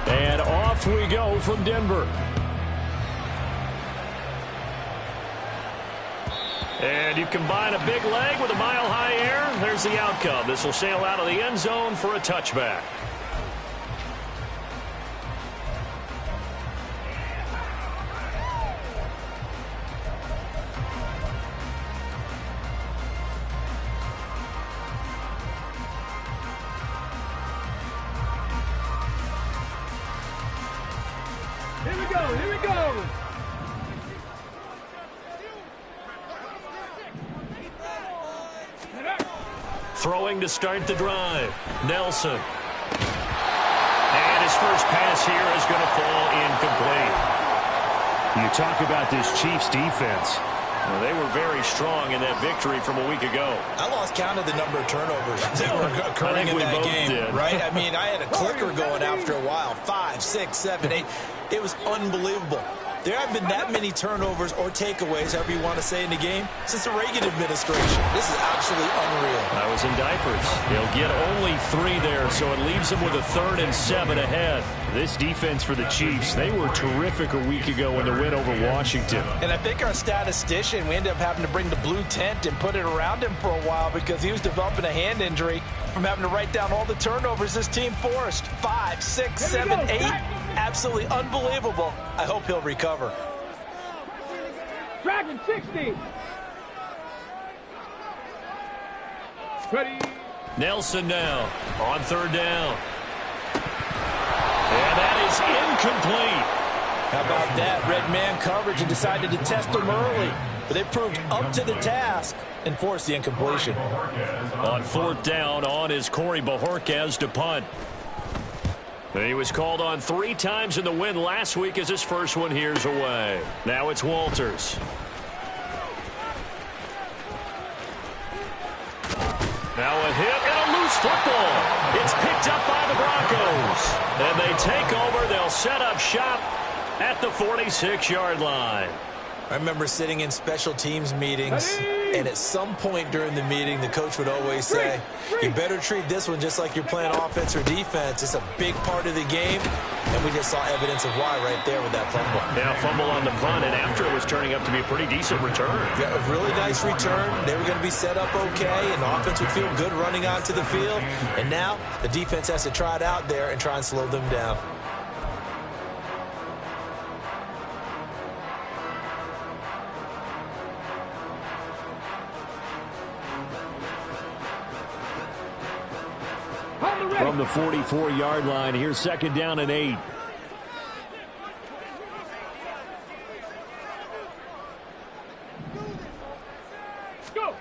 And off we go from Denver. And you combine a big leg with a mile-high air. There's the outcome. This will sail out of the end zone for a touchback. Here we go. Throwing to start the drive. Nelson. And his first pass here is going to fall incomplete. You talk about this Chiefs defense. Well, they were very strong in that victory from a week ago. I lost count of the number of turnovers that were occurring in that game, right? I mean, I had a clicker going after a while. 5, 6, 7, 8. It was unbelievable. There haven't been that many turnovers or takeaways, however you want to say, in the game since the Reagan administration. This is absolutely unreal. I was in diapers. They'll get only 3 there, so it leaves them with a 3rd and 7 ahead. This defense for the Chiefs, they were terrific a week ago in the win over Washington. And I think our statistician, we ended up having to bring the blue tent and put it around him for a while because he was developing a hand injury from having to write down all the turnovers this team forced. 5, 6, 7, 8. Absolutely unbelievable. I hope he'll recover. Dragon 60. Ready. Nelson now on 3rd down. And that is incomplete. How about that? Red man coverage and decided to test him early. But they proved up to the task and forced the incompletion. On 4th down, on is Corey Bajorquez to punt. He was called on 3 times in the win last week as his first one here's away. Now it's Walters. Now a hit and a loose football. It's picked up by the Broncos. And they take over. They'll set up shop at the 46-yard line. I remember sitting in special teams meetings, and at some point during the meeting, the coach would always say, you better treat this one just like you're playing offense or defense. It's a big part of the game, and we just saw evidence of why right there with that fumble. Now fumble on the punt, and after it was turning up to be a pretty decent return. Yeah, a really nice return. They were going to be set up okay, and the offense would feel good running onto the field. And now the defense has to try it out there and try and slow them down. From the 44-yard line, here's 2nd down and 8. Go.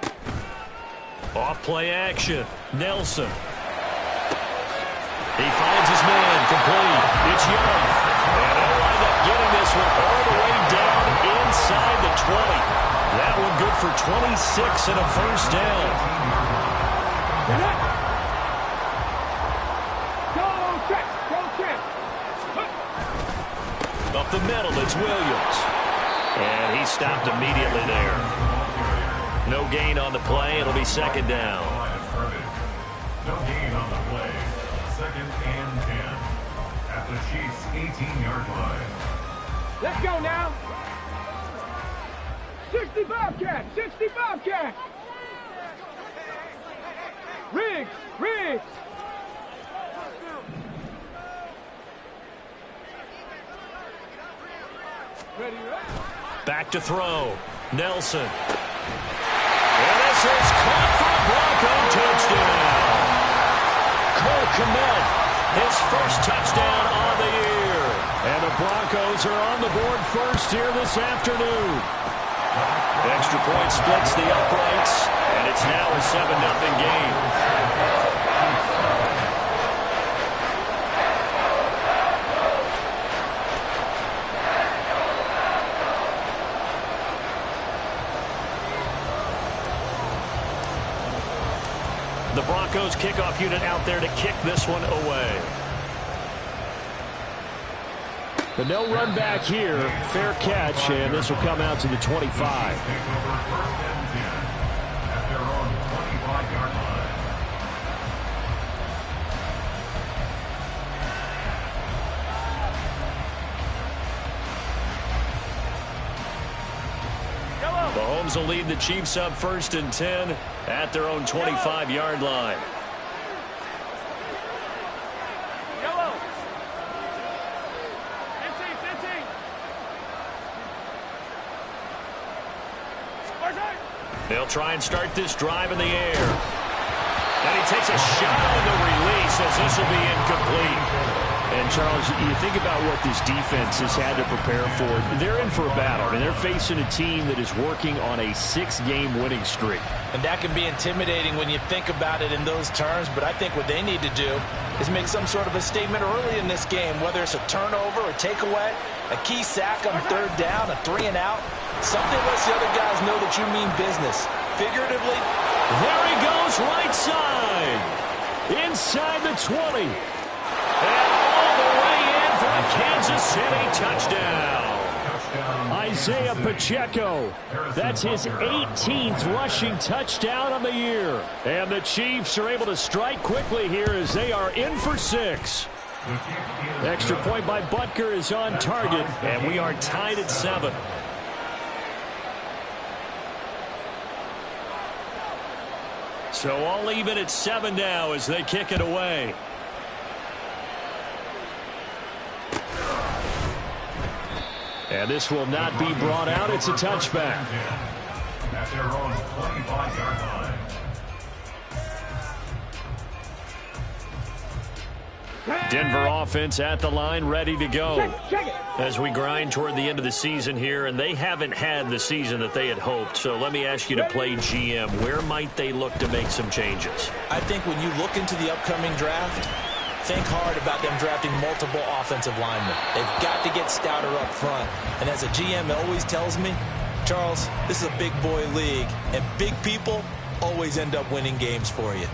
Off play action. Nelson. He finds his man. Complete. It's Young. And they'll wind up getting this one all the way down inside the 20. That one good for 26 and a first down. Up the middle, it's Williams. And he stopped immediately there. No gain on the play. It'll be 2nd down. No gain on the play. 2nd and 10 at the Chiefs' 18-yard line. Let's go now. 65 cat. 65 cat. Riggs. Riggs. Back to throw. Nelson. And this is caught for a Bronco touchdown. Cole Kmet, his first touchdown on the year. And the Broncos are on the board first here this afternoon. Extra point splits the uprights, and it's now a 7-0 game. The Broncos kickoff unit out there to kick this one away. But no run back here. Fair catch, and this will come out to the 25. Mahomes will lead the Chiefs up 1st and 10 at their own 25-yard line. They'll try and start this drive in the air. And he takes a shot on the release as this will be incomplete. And, Charles, you think about what this defense has had to prepare for. They're in for a battle. I mean, they're facing a team that is working on a 6-game winning streak. And that can be intimidating when you think about it in those terms. But I think what they need to do is make some sort of a statement early in this game, whether it's a turnover, a takeaway, a key sack on 3rd down, a 3-and-out. Something lets the other guys know that you mean business. Figuratively. There he goes, right side. Inside the 20. And all the way in for a Kansas City touchdown. Isaiah Pacheco. That's his 18th rushing touchdown on the year. And the Chiefs are able to strike quickly here as they are in for 6. Extra point by Butker is on target, and we are tied at 7. So all even at 7 now as they kick it away. And this will not be brought out. It's a touchback. At their own 25-yard line. Denver offense at the line, ready to go. As we grind toward the end of the season here, and they haven't had the season that they had hoped. So let me ask you to play GM. Where might they look to make some changes? I think when you look into the upcoming draft, think hard about them drafting multiple offensive linemen. They've got to get stouter up front. And as a GM always tells me, Charles, this is a big boy league, and big people always end up winning games for you.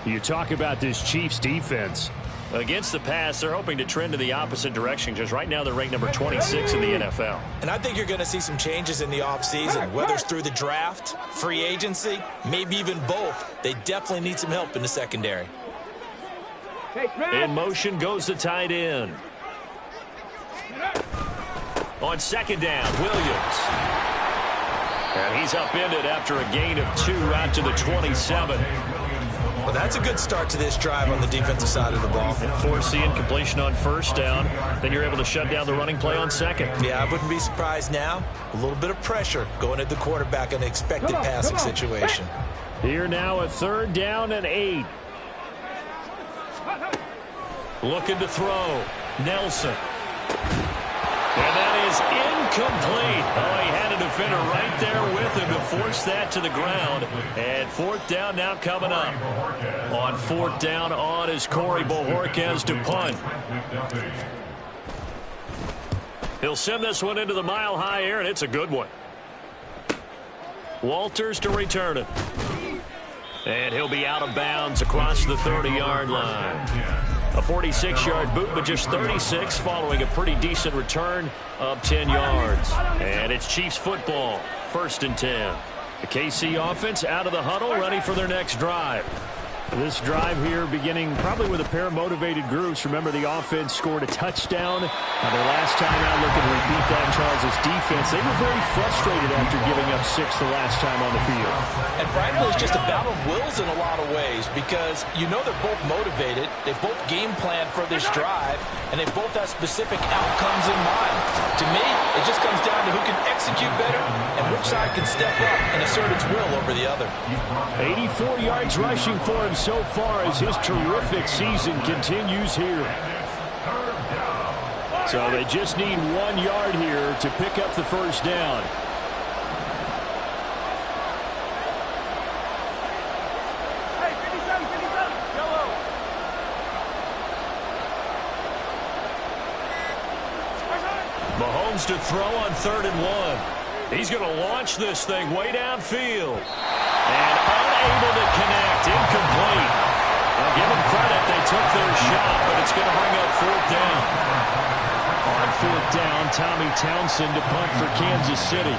You talk about this Chiefs defense. Against the pass, they're hoping to trend in the opposite direction because right now they're ranked number 26 in the NFL. And I think you're going to see some changes in the offseason, whether it's through the draft, free agency, maybe even both. They definitely need some help in the secondary. In motion goes the tight end. On 2nd down, Williams. And he's upended after a gain of 2 out to the 27. Well, that's a good start to this drive on the defensive side of the ball. And force the incompletion on 1st down. Then you're able to shut down the running play on 2nd. Yeah, I wouldn't be surprised now. A little bit of pressure going at the quarterback in an expected passing situation. Here now a 3rd down and 8. Looking to throw. Nelson. And that is incomplete. Oh, he had a defender right there with him to force that to the ground. And 4th down now coming up. On 4th down on is Corey Bojorquez to punt. He'll send this one into the mile-high air, and it's a good one. Walters to return it. And he'll be out of bounds across the 30-yard line. A 46-yard boot, but just 36 following a pretty decent return of 10 yards. And it's Chiefs football, 1st and 10. The KC offense out of the huddle, ready for their next drive. This drive here beginning probably with a pair of motivated groups. Remember, the offense scored a touchdown. Their last time out, looking to repeat that in Charles' defense. They were very frustrated after giving up 6 the last time on the field. And frankly, it's just a battle of wills in a lot of ways because you know they're both motivated. They both game plan for this drive, and they both have specific outcomes in mind. To me, it just comes down to who can execute better and which side can step up and assert its will over the other. 84 yards rushing for him so far as his terrific season continues here. So they just need 1 yard here to pick up the 1st down. Mahomes to throw on 3rd and 1. He's going to launch this thing way downfield. And unable to connect, incomplete. I'll give them credit, they took their shot, but it's going to bring up 4th down. On 4th down, Tommy Townsend to punt for Kansas City.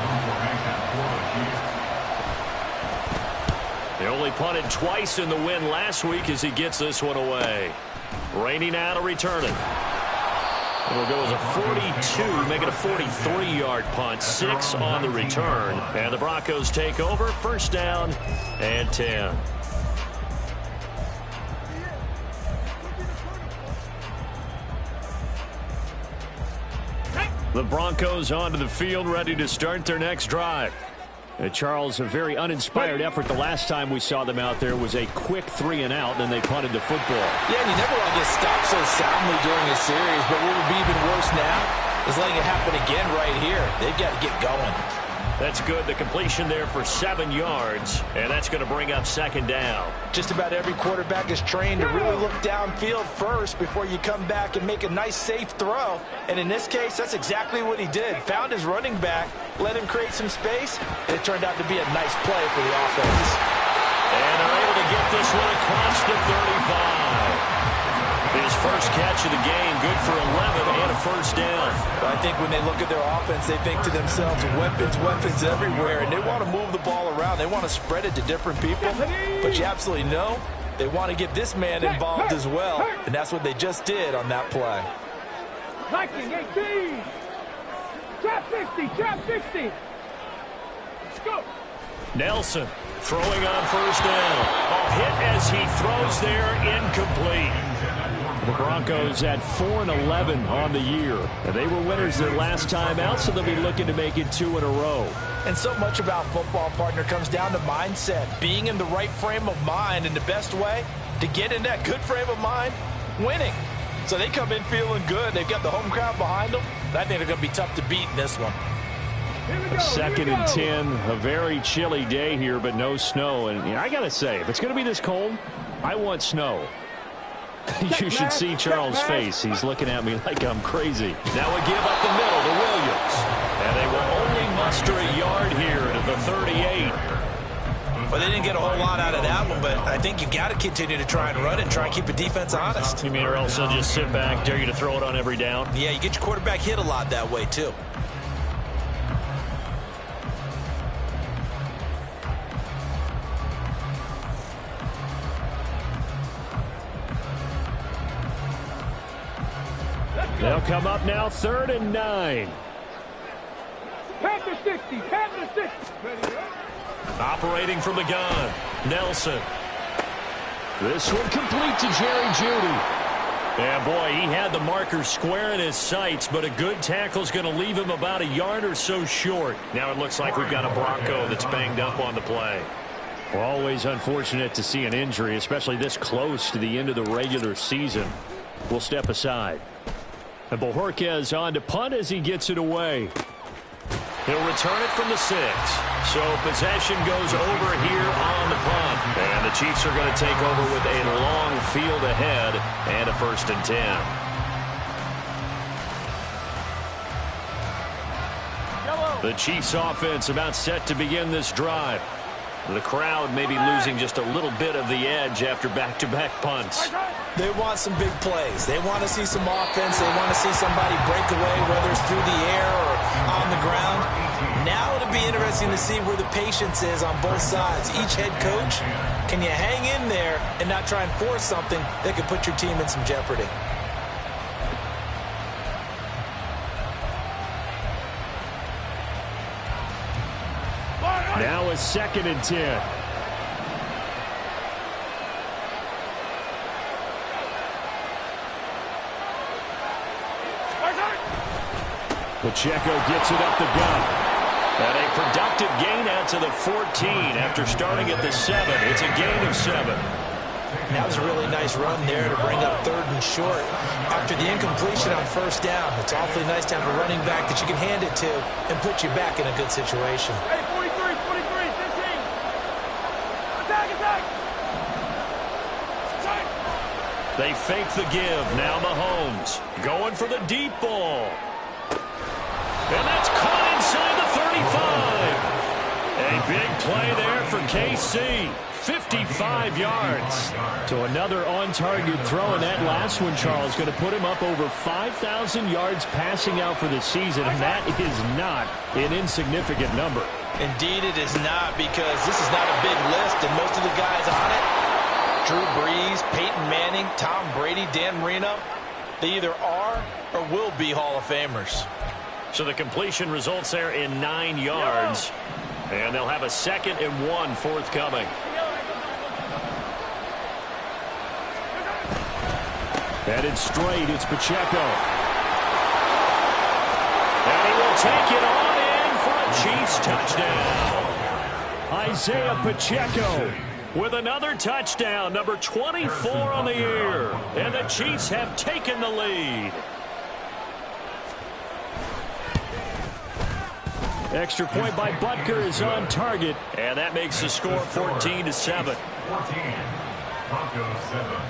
They only punted twice in the win last week as he gets this one away. Raining out to return it. It'll go as a 42, make it a 43-yard punt, 6 on the return. And the Broncos take over, first down and 10. The Broncos onto the field, ready to start their next drive. Charles, a very uninspired effort the last time we saw them out there was a quick 3-and-out, then they punted the football. Yeah, and you never want to get stopped so soundly during a series, but what would be even worse now is letting it happen again right here. They've got to get going. That's good. The completion there for 7 yards, and that's going to bring up second down. Just about every quarterback is trained to really look downfield first before you come back and make a nice, safe throw. And in this case, that's exactly what he did. Found his running back, let him create some space, and it turned out to be a nice play for the offense. And they're able to get this one across the 35. His first catch of the game, good for 11 and a first down. I think when they look at their offense, they think to themselves, weapons everywhere, and they want to move the ball around. They want to spread it to different people, but you absolutely know they want to get this man involved as well, and that's what they just did on that play. Viking 18. Trap 60, trap 60. Let's go. Nelson throwing on first down. A hit as he throws there, incomplete. The Broncos at 4-11 on the year. They were winners their last time out, so they'll be looking to make it 2 in a row. And so much about football, partner, comes down to mindset. Being in the right frame of mind, and the best way to get in that good frame of mind, winning. So they come in feeling good. They've got the home crowd behind them. I think they're going to be tough to beat in this one. Second and 10, a very chilly day here, but no snow. And I got to say, if it's going to be this cold, I want snow. You should see Charles' face. He's looking at me like I'm crazy. Now we give up the middle to Williams. And they will only muster a yard here to the 38. Well, they didn't get a whole lot out of that one, but I think you've got to continue to try and run it and try and keep the defense honest. You mean or else they'll just sit back, dare you to throw it on every down? Yeah, you get your quarterback hit a lot that way, too. They'll come up now, 3rd and 9. Panther 60, Panther 60. Ready, Operating from the gun, Nelson. This one complete to Jerry Jeudy. Yeah, boy, he had the marker square in his sights, but a good tackle's going to leave him about a yard or so short. Now it looks like we've got a Bronco that's banged up on the play. Well, always unfortunate to see an injury, especially this close to the end of the regular season. We'll step aside. And Bojorquez on to punt as he gets it away. He'll return it from the 6. So possession goes over here on the punt. And the Chiefs are going to take over with a long field ahead and a 1st and 10. The Chiefs offense about set to begin this drive. The crowd may be losing just a little bit of the edge after back-to-back punts. They want some big plays. They want to see some offense. They want to see somebody break away, whether it's through the air or on the ground. Now it'll be interesting to see where the patience is on both sides. Each head coach, can you hang in there and not try and force something that could put your team in some jeopardy? Now a 2nd and 10. Pacheco gets it up the gut. And a productive gain out to the 14 after starting at the 7. It's a gain of 7. That was a really nice run there to bring up 3rd and short. After the incompletion on 1st down, it's awfully nice to have a running back that you can hand it to and put you back in a good situation. Hey, 43, 43, 15. Attack, attack. They fake the give. Now Mahomes going for the deep ball. And that's caught inside the 35. A big play there for KC. 55 yards. To another on-target throw, and that last one, Charles, going to put him up over 5,000 yards passing out for the season, and that is not an insignificant number. Indeed it is not, because this is not a big list, and most of the guys on it, Drew Brees, Peyton Manning, Tom Brady, Dan Marino, They either are or will be Hall of Famers. So the completion results there in 9 yards. And they'll have a 2nd and 1 forthcoming. Headed straight, it's Pacheco. And he will take it on in for a Chiefs touchdown. Isaiah Pacheco with another touchdown, number 24 on the year. And the Chiefs have taken the lead. Extra point by Butker is on target. And that makes the score 14-7. 14, Broncos 7.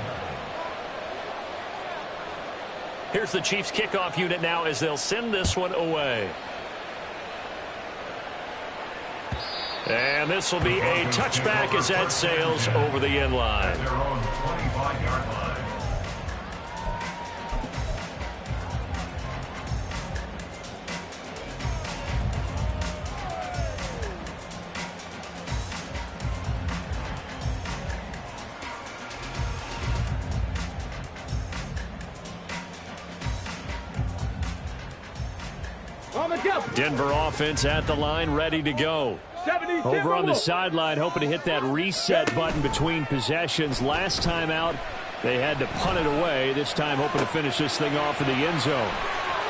Here's the Chiefs kickoff unit now as they'll send this one away. And this will be a touchback as that sails over the end line. Their own 25-yard line. Denver offense at the line, ready to go. Over on the sideline, hoping to hit that reset button between possessions. Last time out, they had to punt it away. This time, hoping to finish this thing off in the end zone.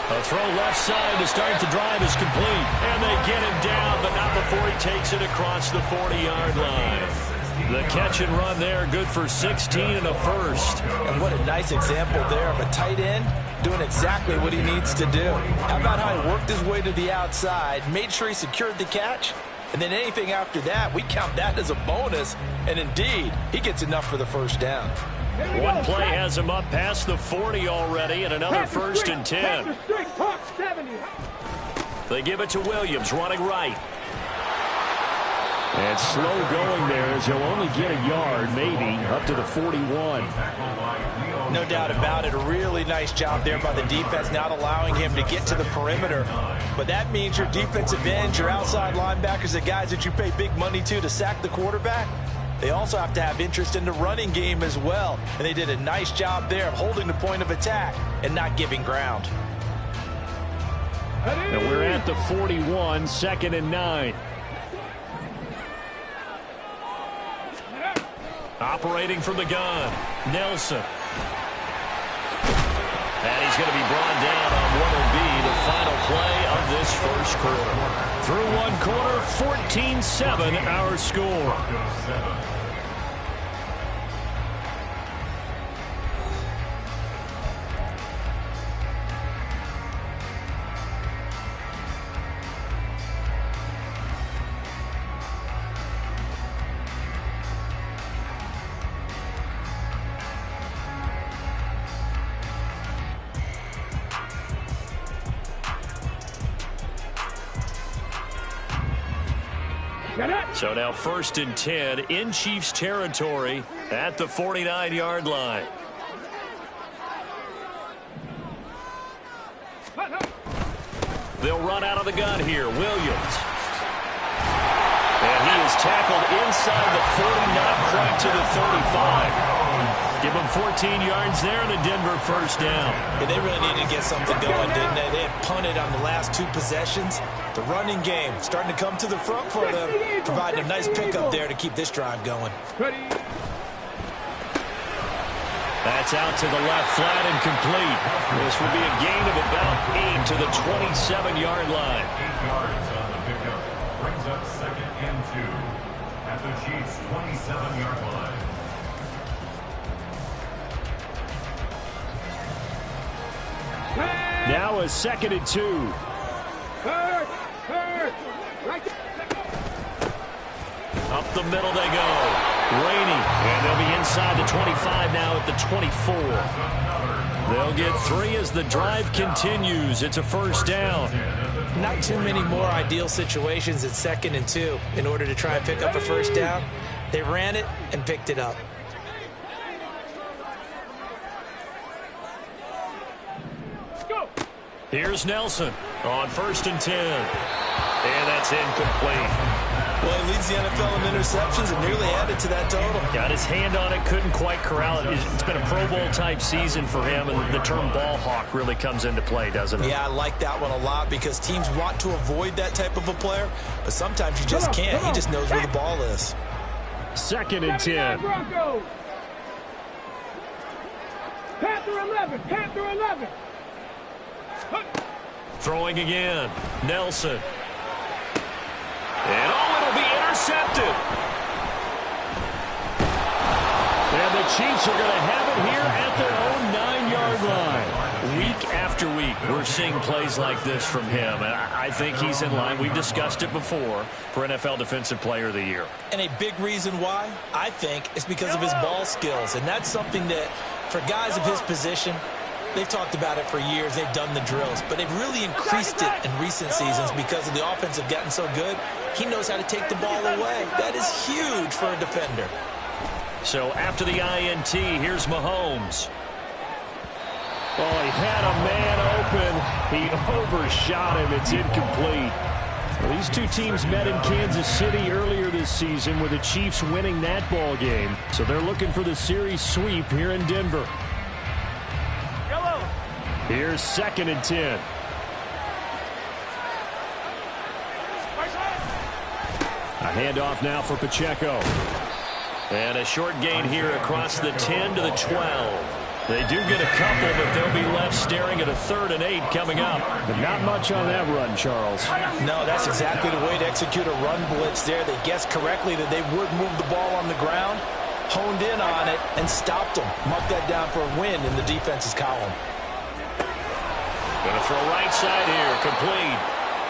A throw left side to start the drive is complete. And they get him down, but not before he takes it across the 40-yard line. The catch and run there, good for 16 and a first. And what a nice example there of a tight end doing exactly what he needs to do. How about how he worked his way to the outside, made sure he secured the catch, and then anything after that, we count that as a bonus. And indeed, he gets enough for the first down. One play has him up past the 40 already, and another 1st and 10. They give it to Williams, running right. And slow going there as he'll only get a yard, maybe, up to the 41. No doubt about it. A really nice job there by the defense, not allowing him to get to the perimeter. But that means your defensive ends, your outside linebackers, the guys that you pay big money to sack the quarterback, they also have to have interest in the running game as well. And they did a nice job there of holding the point of attack and not giving ground. And we're at the 41, 2nd and 9. Operating from the gun, Nelson. And he's going to be brought down on what will be the final play of this first quarter. Through one quarter, 14-7 our score. So now 1st and 10 in Chiefs territory at the 49-yard line. They'll run out of the gun here. Williams. And he is tackled inside the 40, not quite to the 35. Give them 14 yards there and a Denver first down. Yeah, they really needed to get something going, didn't they? They had punted on the last 2 possessions. The running game starting to come to the front for them, providing a nice pickup there to keep this drive going. That's out to the left, flat and complete. This will be a gain of about 8 to the 27-yard line. 8 yards on the pickup. Brings up 2nd and 2 at the Chiefs' 27-yard line. Now a 2nd and 2. Up the middle they go. Rainey. And they'll be inside the 25 now at the 24. They'll get 3 as the drive continues. It's a first down. Not too many more ideal situations at 2nd and 2 in order to try and pick up a first down. They ran it and picked it up. Here's Nelson on 1st and 10. And that's incomplete. Well, he leads the NFL in interceptions and nearly added to that total. Got his hand on it, couldn't quite corral it. It's been a Pro Bowl-type season for him, and the term ball hawk really comes into play, doesn't it? Yeah, I like that one a lot because teams want to avoid that type of a player, but sometimes you just can't. He just knows where the ball is. 2nd and 10. Panther 11, Panther 11. Throwing again. Nelson. And it'll be intercepted. And the Chiefs are going to have it here at their own 9-yard line. Week after week, we're seeing plays like this from him. And I think he's in line. We've discussed it before for NFL Defensive Player of the Year. And a big reason why, I think, is because of his ball skills. And that's something that, for guys of his position, they've talked about it for years. They've done the drills. But they've really increased it in recent seasons because of the offense have gotten so good. He knows how to take the ball away. That is huge for a defender. So after the INT, here's Mahomes. Oh, he had a man open. He overshot him. It's incomplete. Well, these two teams met in Kansas City earlier this season with the Chiefs winning that ball game. So they're looking for the series sweep here in Denver. Here's 2nd and 10. A handoff now for Pacheco. And a short gain here across the 10 to the 12. They do get a couple, but they'll be left staring at a 3rd and 8 coming up. But not much on that run, Charles. No, that's exactly the way to execute a run blitz there. They guessed correctly that they would move the ball on the ground, honed in on it, and stopped them. Mark that down for a win in the defense's column. Going to throw right side here, complete.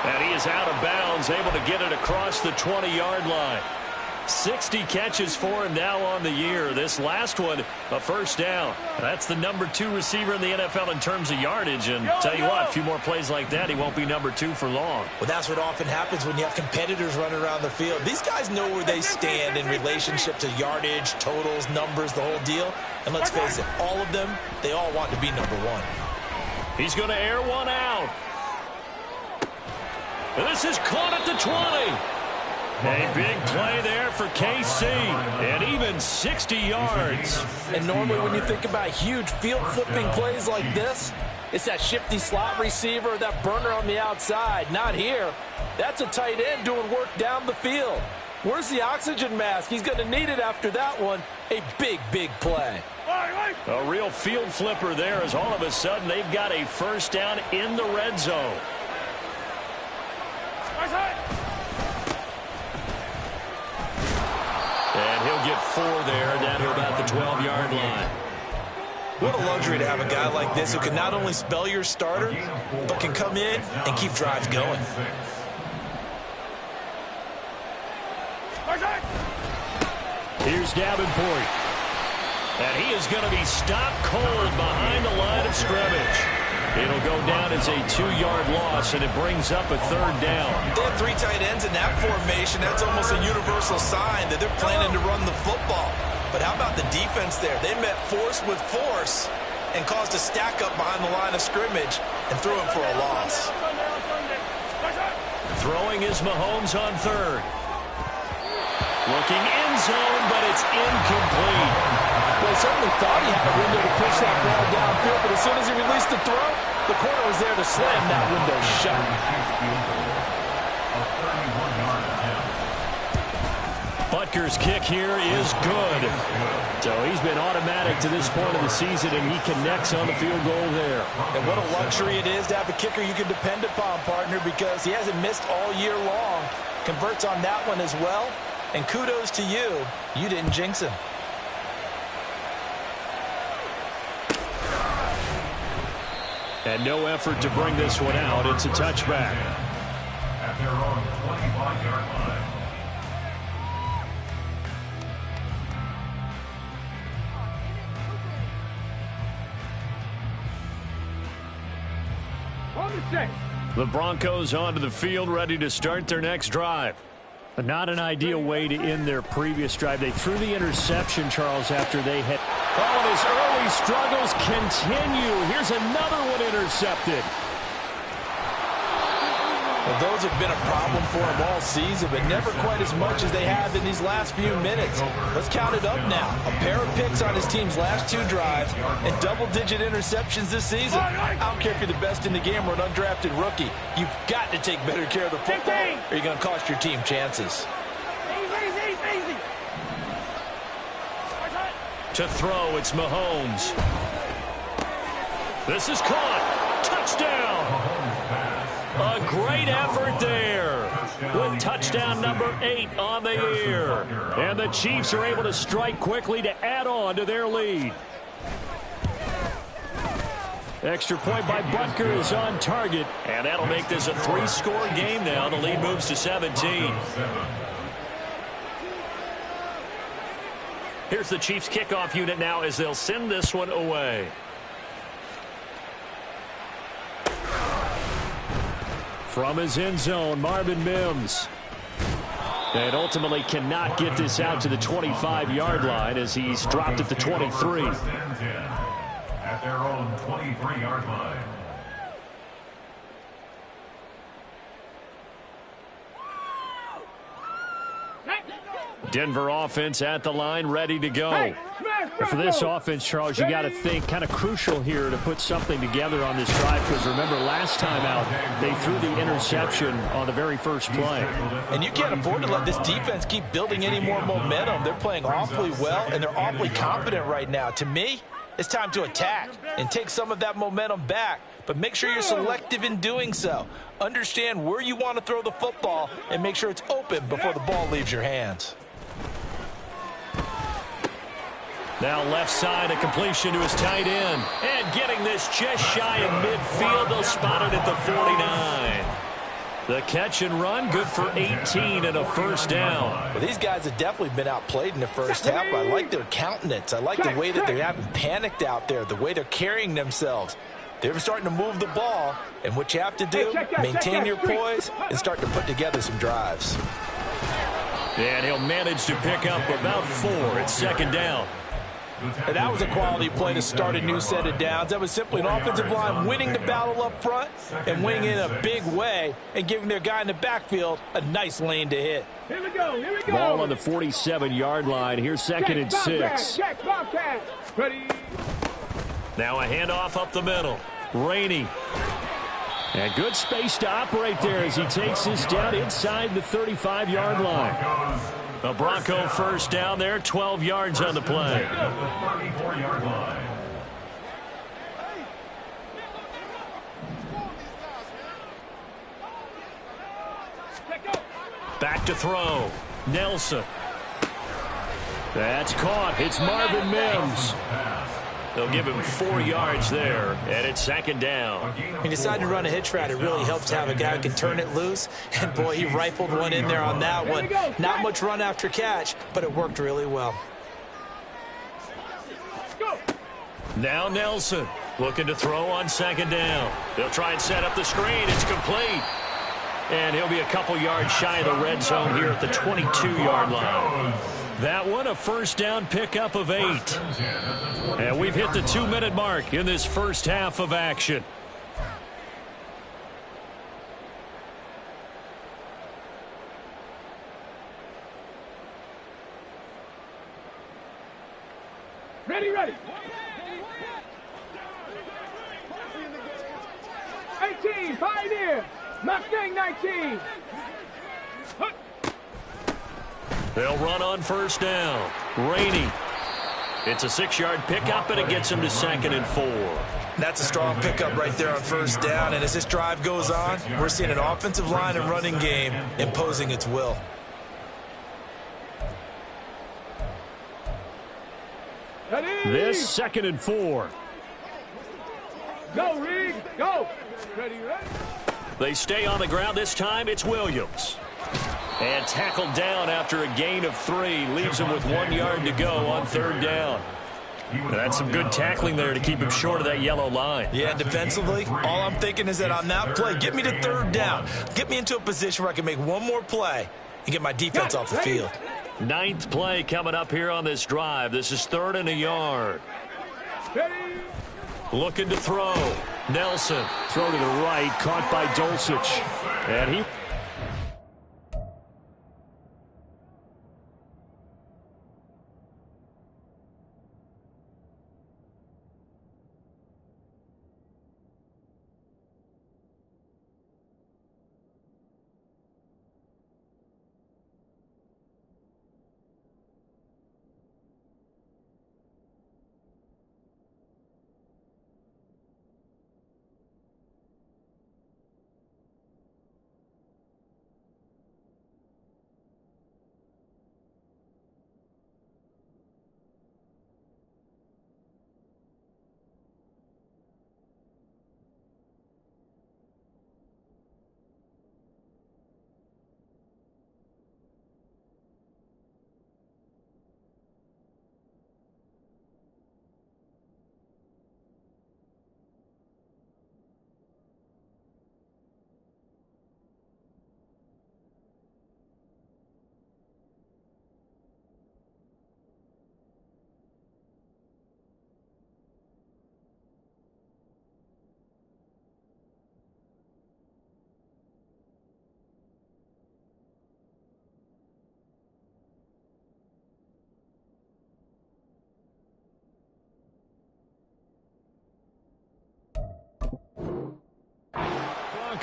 And he is out of bounds, able to get it across the 20-yard line. 60 catches for him now on the year. This last one, a first down. That's the number 2 receiver in the NFL in terms of yardage. And tell you what, a few more plays like that, he won't be number 2 for long. Well, that's what often happens when you have competitors running around the field. These guys know where they stand in relationship to yardage, totals, numbers, the whole deal. And let's face it, all of them, they all want to be number 1. He's going to air one out. And this is caught at the 20. A big play there for KC, and even 60 yards. And normally when you think about huge field-flipping plays like this, it's that shifty slot receiver, that burner on the outside. Not here. That's a tight end doing work down the field. Where's the oxygen mask? He's going to need it after that one. A big, big play. A real field flipper there as all of a sudden they've got a first down in the red zone. And he'll get 4 there, down to about the 12-yard line. What a luxury to have a guy like this who can not only spell your starter, but can come in and keep drives going. Here's Davenport. And he is going to be stopped cold behind the line of scrimmage. It'll go down as a 2-yard loss, and it brings up a 3rd down. They have 3 tight ends in that formation. That's almost a universal sign that they're planning to run the football. But how about the defense there? They met force with force and caused a stack up behind the line of scrimmage and threw him for a loss. Throwing is Mahomes on 3rd. Looking end zone, but it's incomplete. Well, he certainly thought he had a window to push that ball downfield, but as soon as he released the throw, the corner was there to slam that window shut. Butker's kick here is good. So he's been automatic to this point of the season, and he connects on the field goal there. And what a luxury it is to have a kicker you can depend upon, partner, because he hasn't missed all year long. Converts on that one as well. And kudos to you. You didn't jinx him. And no effort to bring this one out. It's a touchback. At their own 25-yard line. The Broncos onto the field, ready to start their next drive. But not an ideal way to end their previous drive. They threw the interception, Charles, after they had... Oh, and his early struggles continue. Here's another one intercepted. Well, those have been a problem for him all season, but never quite as much as they have in these last few minutes. Let's count it up now. A pair of picks on his team's last 2 drives and double-digit interceptions this season. I don't care if you're the best in the game or an undrafted rookie. You've got to take better care of the football, or you're going to cost your team chances. Easy. To throw, it's Mahomes. This is caught. Touchdown. A great effort there with touchdown number 8 on the year. And the Chiefs are able to strike quickly to add on to their lead. Extra point by Butker is on target, and that'll make this a 3-score game now. The lead moves to 17. Here's the Chiefs kickoff unit now as they'll send this one away. From his end zone, Marvin Mims. And ultimately cannot get this out to the 25-yard line as he's dropped at the 23. At their own 23-yard line. Denver offense at the line, ready to go. For this offense, Charles, you got to think kind of crucial here to put something together on this drive, because remember last time out they threw the interception on the very first play. And you can't afford to let this defense keep building any more momentum. They're playing awfully well, and they're awfully confident right now. To me, it's time to attack and take some of that momentum back, but make sure you're selective in doing so. Understand where you want to throw the football and make sure it's open before the ball leaves your hands. Now left side, a completion to his tight end. And getting this just shy of midfield, they'll spot it at the 49. The catch and run, good for 18 and a first down. Well, these guys have definitely been outplayed in the first half. I like their countenance. I like the way that they haven't panicked out there, the way they're carrying themselves. They're starting to move the ball, and what you have to do, maintain your poise and start to put together some drives. And he'll manage to pick up about 4 at second down. And that was a quality play to start a new set of downs. That was simply an offensive line winning the battle up front and winning in a big way and giving their guy in the backfield a nice lane to hit. Here we go. Ball on the 47-yard line. Here's second and 6. Ready. Now a handoff up the middle. Rainey. And good space to operate there as he takes this down inside the 35-yard line. The Bronco first down there, 12 yards on the play. Back to throw. Nelson. That's caught. It's Marvin Mims. They'll give him 4 yards there, and it's second down. He decided to run a hitch route. It really helps to have a guy who can turn it loose. And, boy, he rifled one in there on that one. Not much run after catch, but it worked really well. Now Nelson looking to throw on second down. They'll try and set up the screen. It's complete. And he'll be a couple yards shy of the red zone here at the 22-yard line. That one, a first down pickup of 8. And we've hit the 2-minute mark in this first half of action. Ready. 18, Pioneer. Mustang 19. They'll run on first down. Rainey. It's a 6-yard pickup, and it gets him to second and 4. That's a strong pickup right there on first down. And as this drive goes on, we're seeing an offensive line and running game imposing its will. This second and 4. Go, Reed. Go. Ready. They stay on the ground. This time it's Williams. And tackled down after a gain of 3. Leaves him with 1 yard to go on third down. That's some good tackling there to keep him short of that yellow line. Yeah, defensively, all I'm thinking is that on that play, get me to third down. Get me into a position where I can make one more play and get my defense off the field. 9th play coming up here on this drive. This is 3rd and a yard. Looking to throw. Nelson. Throw to the right. Caught by Dulcich. And he...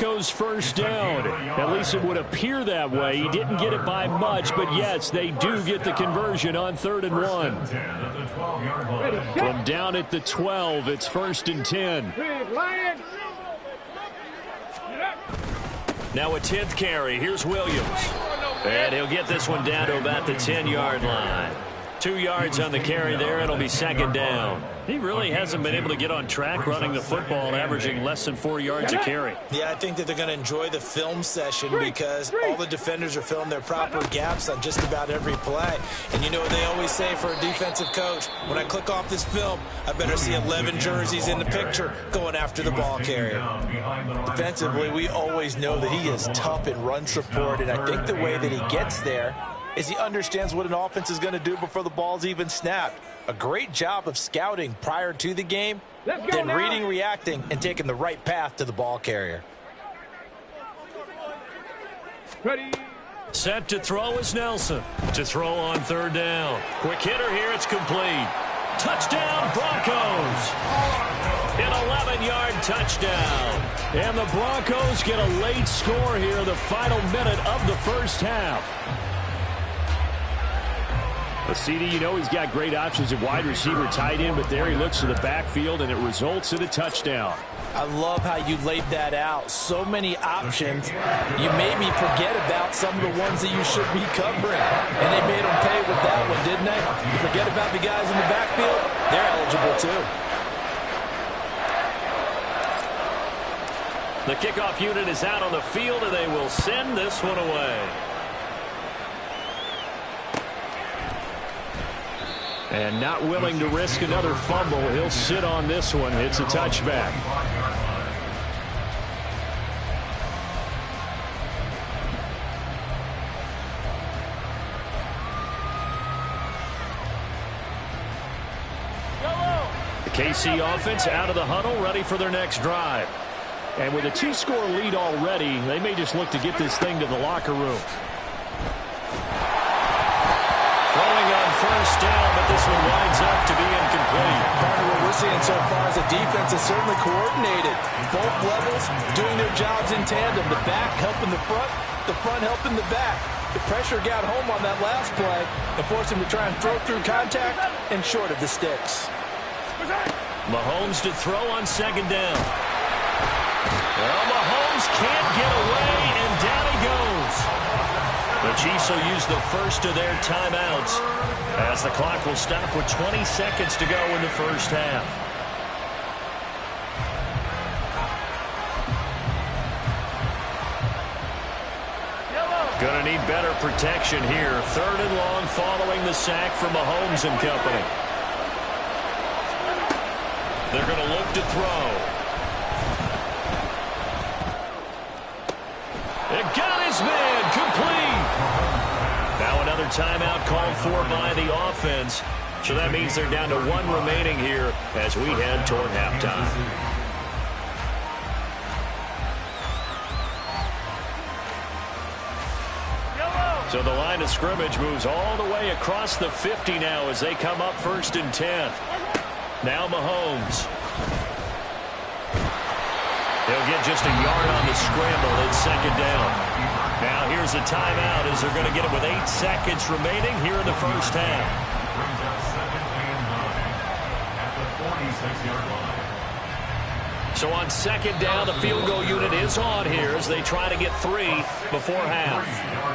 Broncos first down. At least it would appear that way. He didn't get it by much, but yes, they do get the conversion on 3rd and 1. From down at the 12, it's 1st and 10. Now a 10th carry. Here's Williams. And he'll get this one down to about the 10-yard line. 2 yards on the carry there. It'll be 2nd down. He really hasn't been able to get on track running the football, averaging less than 4 yards a carry. Yeah, I think that they're going to enjoy the film session because all the defenders are filling their proper gaps on just about every play. And you know what they always say for a defensive coach? When I click off this film, I better see 11 jerseys in the picture going after the ball carrier. Defensively, we always know that he is tough in run support, and I think the way that he gets there is he understands what an offense is going to do before the ball's even snapped. A great job of scouting prior to the game, then reading, reacting, and taking the right path to the ball carrier. Ready. Set to throw is Nelson. To throw on 3rd down. Quick hitter here. It's complete. Touchdown, Broncos. An 11-yard touchdown. And the Broncos get a late score here in the final minute of the first half. CD, you know he's got great options at wide receiver, tight end, but there he looks to the backfield, and it results in a touchdown. I love how you laid that out. So many options. You made me forget about some of the ones that you should be covering. And they made them pay with that one, didn't they? You forget about the guys in the backfield. They're eligible, too. The kickoff unit is out on the field, and they will send this one away. And not willing to risk another fumble. He'll sit on this one. It's a touchback. The KC offense out of the huddle, ready for their next drive. And with a 2-score lead already, they may just look to get this thing to the locker room. First down, but this one winds up to be incomplete. Part of what we're seeing so far is the defense is certainly coordinated. Both levels doing their jobs in tandem. The back helping the front helping the back. The pressure got home on that last play and forced him to try and throw through contact and short of the sticks. Mahomes to throw on 2nd down. Well, Mahomes can't get away, and down he goes. The Chiefs will use the first of their timeouts as the clock will stop with 20 seconds to go in the first half. Going to need better protection here. 3rd and long following the sack from Mahomes and company. They're going to look to throw. It got his man complete. Now another timeout called for by the offense So that means they're down to 1 remaining here as we head toward halftime. So the line of scrimmage moves all the way across the 50 now as they come up 1st and 10. Now Mahomes. He'll get just a yard on the scramble. It's 2nd down. Now here's a timeout as they're going to get it with 8 seconds remaining here in the first half. Brings up 2nd and 9 at the 46-yard line. So on 2nd down, the field goal unit is on here as they try to get 3 before half.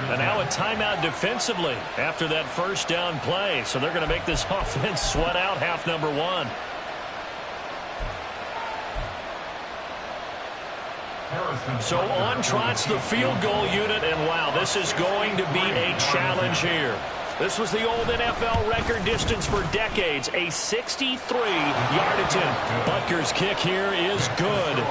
And now a timeout defensively after that 1st down play. So they're going to make this offense sweat out half number 1. So on trots the field goal unit, and wow, this is going to be a challenge here. This was the old NFL record distance for decades, a 63-yard attempt. Butker's kick here is good.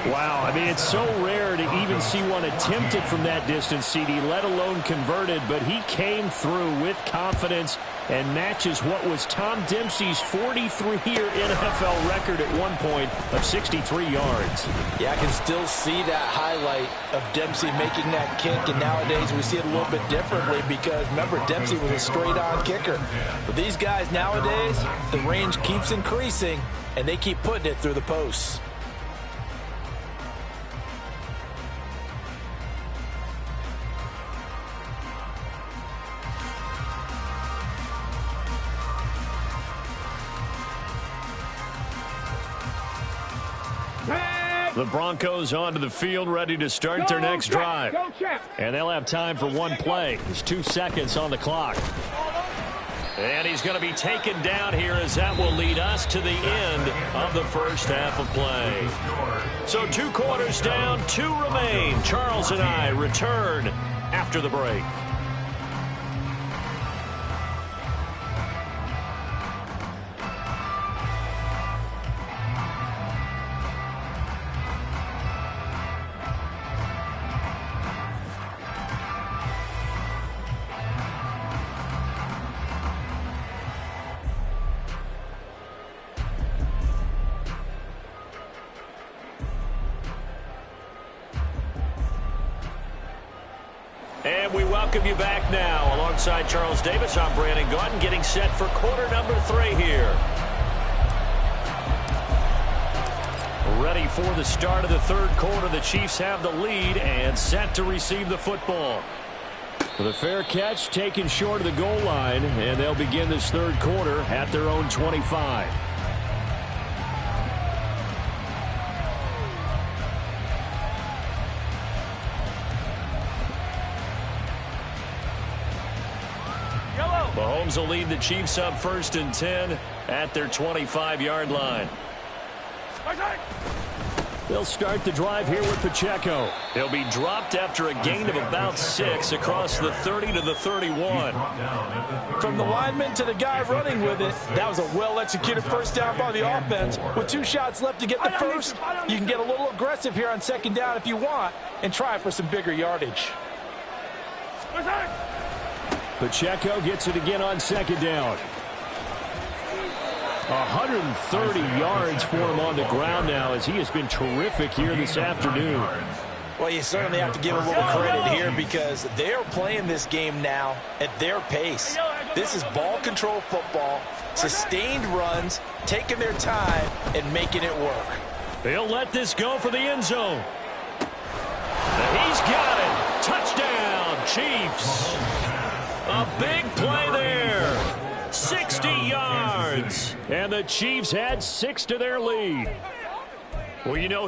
Wow, I mean, it's so rare to even see one attempted from that distance, CD, let alone converted, but he came through with confidence and matches what was Tom Dempsey's 43-year NFL record at one point of 63 yards. Yeah, I can still see that highlight of Dempsey making that kick, and nowadays we see it a little bit differently because, remember, Dempsey was a straight-on kicker. But these guys nowadays, the range keeps increasing, and they keep putting it through the posts. The Broncos onto the field, ready to start their next drive. And they'll have time for one play. There's 2 seconds on the clock. And he's going to be taken down here as that will lead us to the end of the first half of play. So 2 quarters down, 2 remain. Charles and I return after the break. And we welcome you back now. Alongside Charles Davis, I'm Brandon Gaudin, getting set for quarter number 3 here. Ready for the start of the 3rd quarter. The Chiefs have the lead and set to receive the football. With a fair catch taken short of the goal line, and they'll begin this 3rd quarter at their own 25. Mahomes will lead the Chiefs up 1st and 10 at their 25-yard line. They'll start the drive here with Pacheco. He'll be dropped after a gain of about 6 across the 30 to the 31. From the lineman to the guy running with it, that was a well-executed 1st down by the offense. With 2 shots left to get the 1st, you can get a little aggressive here on 2nd down if you want and try for some bigger yardage. Pacheco gets it again on 2nd down. 130 yards for him on the ground now as he has been terrific here this afternoon. Well, you certainly have to give him a little credit here because they are playing this game now at their pace. This is ball control football, sustained runs, taking their time and making it work. They'll let this go for the end zone. He's got it. Touchdown, Chiefs. A big play there. 60 yards. And the Chiefs add 6 to their lead. Well, you know,